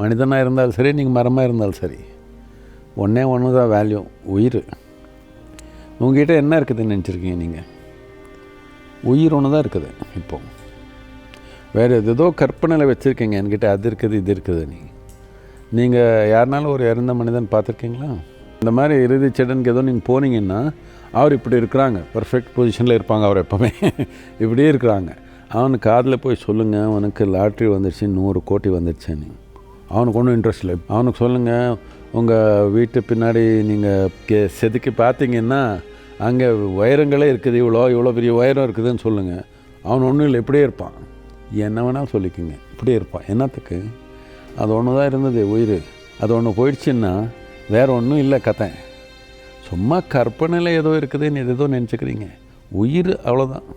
மனிதனாக இருந்தாலும் சரி, நீங்கள் மரமாக இருந்தாலும் சரி, ஒன்றே ஒன்று தான் வேல்யூ, உயிர். உங்ககிட்ட என்ன இருக்குதுன்னு நினச்சிருக்கீங்க நீங்கள்? உயிர் ஒன்று தான் இருக்குது. இப்போது வேறு ஏதோ கற்பனையில் வச்சுருக்கீங்க, என்கிட்ட அது இருக்குது இது இருக்குது. நீங்கள் யாருனாலும் ஒரு இறந்த மனிதன் பார்த்துருக்கீங்களா? இந்த மாதிரி இறுதி சடனுக்கு ஏதோ நீங்கள் போனீங்கன்னா, அவர் இப்படி இருக்கிறாங்க, பர்ஃபெக்ட் பொசிஷனில் இருப்பாங்க, அவர் எப்போவுமே இப்படியே இருக்கிறாங்க. அவனுக்கு காதில் போய் சொல்லுங்கள், அவனுக்கு லாட்ரி வந்துடுச்சு, 100 கோடி வந்துடுச்சுன்னு. அவனுக்கு ஒன்றும் இன்ட்ரெஸ்ட் இல்லை. அவனுக்கு சொல்லுங்கள், உங்கள் வீட்டு பின்னாடி நீங்கள் செதுக்கி பார்த்தீங்கன்னா அங்கே உயரங்களே இருக்குது, இவ்வளோ பெரிய உயரம் இருக்குதுன்னு சொல்லுங்கள். அவன் ஒன்றும் இல்லை, இப்படியே இருப்பான். என்ன வேணாலும் சொல்லிக்கோங்க, இப்படியே இருப்பான். என்னத்துக்கு? அது ஒன்று தான் இருந்தது, உயிர். அது ஒன்று போயிடுச்சுன்னா வேறு ஒன்றும் இல்லை கதை. சும்மா கற்பனையில் ஏதோ இருக்குதுன்னு ஏதோ நினச்சிக்கிறீங்க. உயிர் அவ்வளோதான்.